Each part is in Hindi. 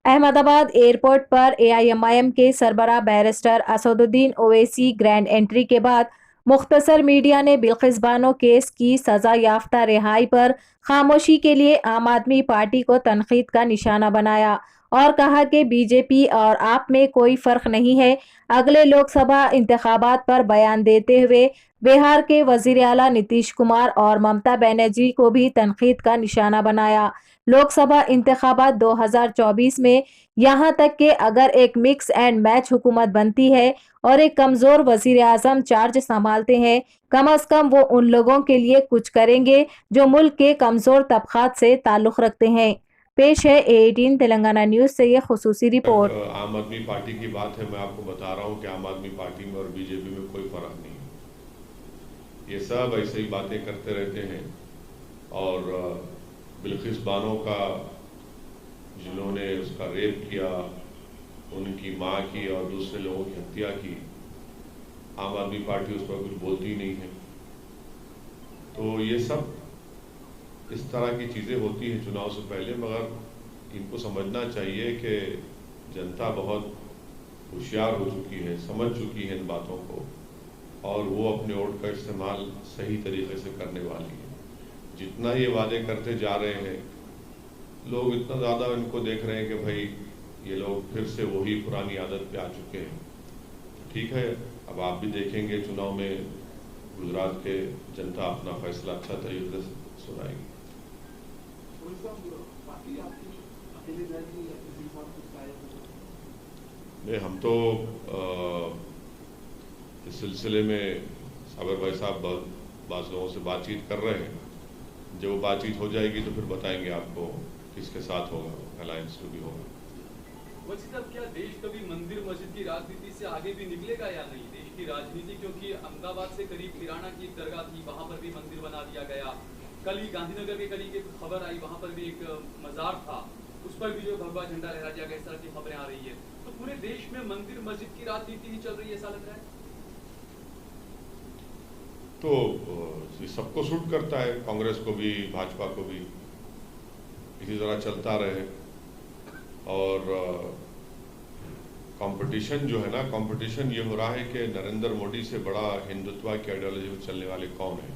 अहमदाबाद एयरपोर्ट पर एआईएमआईएम के सरबराह barrister Asaduddin Owaisi grand entry के बाद मुख्तसर मीडिया ने बिल्किस बानो केस की सजा याफ्ता रिहाई पर खामोशी के लिए आम आदमी पार्टी को तनकीद का निशाना बनाया और कहा कि बीजेपी और आप में कोई फर्क नहीं है। अगले लोकसभा इंतखाबात पर बयान देते हुए बिहार के वजीर आला नीतीश कुमार और ममता बनर्जी को भी तनकीद का निशाना बनाया। लोकसभा इंतखाबात 2024 में यहाँ तक कि अगर एक मिक्स एंड मैच हुकूमत बनती है और एक कमजोर वजीर आजम चार्ज संभालते हैं, कम अज कम वो उन लोगों के लिए कुछ करेंगे जो मुल्क के कमजोर तबकात से ताल्लुक रखते हैं। पेश है ए18 तेलंगाना न्यूज से ये खुसूसी रिपोर्ट। आम आदमी पार्टी की बात है। मैं आपको बता रहा हूँ कि आम आदमी पार्टी में और बीजेपी में कोई फर्क नहीं है। ये सब ऐसे ही बातें करते रहते हैं। और बिल्किस बानो का जिन्होंने उसका रेप किया, उनकी माँ की और दूसरे लोगों की हत्या की, आम आदमी पार्टी उस पर कुछ बोलती नहीं है। तो ये सब इस तरह की चीज़ें होती हैं चुनाव से पहले, मगर इनको समझना चाहिए कि जनता बहुत होशियार हो चुकी है, समझ चुकी है इन बातों को, और वो अपने वोट का इस्तेमाल सही तरीके से करने वाली है। जितना ये वादे करते जा रहे हैं, लोग इतना ज़्यादा इनको देख रहे हैं कि भाई ये लोग फिर से वही पुरानी आदत पे आ चुके हैं। ठीक है, अब आप भी देखेंगे चुनाव में गुजरात के जनता अपना फैसला अच्छा तरीके से सुनाएगी। नहीं, हम तो इस सिलसिले में साबर भाई साहब बहुत लोगों से बातचीत कर रहे हैं। जब वो बातचीत हो जाएगी तो फिर बताएंगे आपको किसके साथ होगा, अलायंस जो भी होगा। क्या देश कभी मंदिर मस्जिद की राजनीति से आगे भी निकलेगा या नहीं? देश की राजनीति, क्योंकि अहमदाबाद से करीब किराना की दरगाह थी, वहां पर भी मंदिर बना दिया गया। कल ही गांधीनगर के करीब एक खबर आई, वहां पर भी एक मजार था, उस पर भी जो भगवा झंडा लहरा दिया गया। इस तरह की खबरें आ रही है। तो पूरे देश में मंदिर मस्जिद की राजनीति ही चल रही है, ऐसा लग रहा है। तो ये सबको सूट करता है, कांग्रेस को भी, भाजपा को भी। इसी तरह चलता रहे। और कंपटीशन जो है ना, कंपटीशन ये हो रहा है कि नरेंद्र मोदी से बड़ा हिंदुत्व की आइडियोलॉजी में चलने वाले कौन है।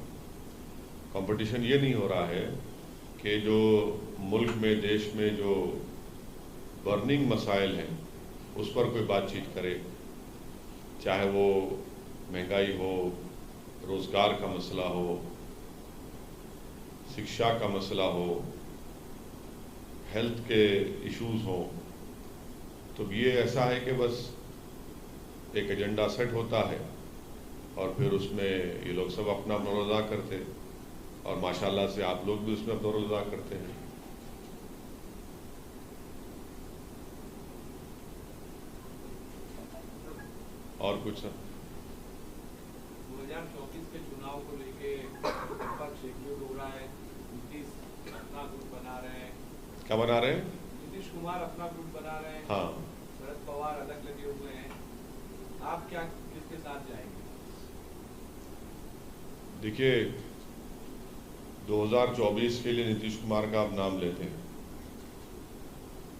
कंपटीशन ये नहीं हो रहा है कि जो मुल्क में, देश में जो बर्निंग मसाइल हैं उस पर कोई बातचीत करे, चाहे वो महंगाई हो, रोजगार का मसला हो, शिक्षा का मसला हो, हेल्थ के इश्यूज हो। तो ये ऐसा है कि बस एक एजेंडा सेट होता है और फिर उसमें ये लोग सब अपना रोल अदा करते, और माशाल्लाह से आप लोग भी उसमें अपना रोल अदा करते हैं। और कुछ 2024 के चुनाव को लेके विपक्ष एकजुट हो रहा है। नीतीश अपना ग्रुप बना रहे हैं। क्या बना रहे हैं? नीतीश कुमार अपना ग्रुप बना रहे हैं। हाँ, शरद पवार अलग लगे हुए हैं। आप क्या किसके साथ जाएंगे? देखिए, 2024 के लिए नीतीश कुमार का आप नाम लेते हैं,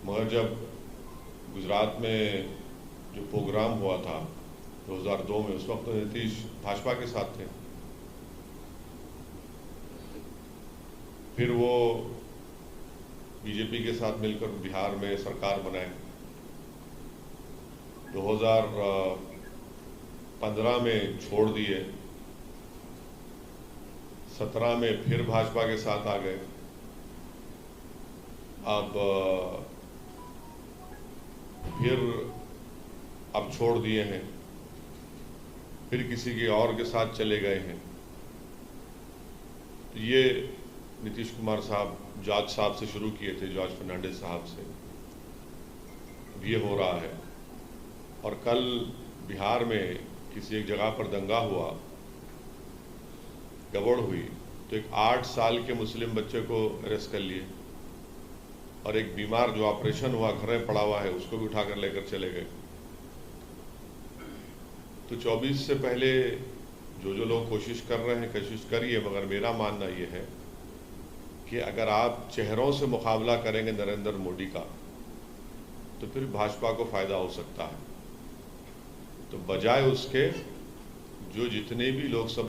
मगर जब गुजरात में जो प्रोग्राम हुआ था 2002 में, उस वक्त तो नीतीश भाजपा के साथ थे। फिर वो बीजेपी के साथ मिलकर बिहार में सरकार बनाए। 2015 में छोड़ दिए, 17 में फिर भाजपा के साथ आ गए। अब छोड़ दिए हैं, फिर किसी के और के साथ चले गए हैं। तो ये नीतीश कुमार साहब जॉर्ज साहब से शुरू किए थे, जॉर्ज फर्नांडिस साहब से। ये हो रहा है। और कल बिहार में किसी एक जगह पर दंगा हुआ, गड़बड़ हुई, तो एक 8 साल के मुस्लिम बच्चे को अरेस्ट कर लिए, और एक बीमार जो ऑपरेशन हुआ घर में पड़ा हुआ है उसको भी उठाकर लेकर चले गए। तो 24 से पहले जो लोग कोशिश कर रहे हैं, कोशिश करिए, मगर मेरा मानना ये है कि अगर आप चेहरों से मुकाबला करेंगे नरेंद्र मोदी का, तो फिर भाजपा को फ़ायदा हो सकता है। तो बजाय उसके जो जितने भी लोकसभा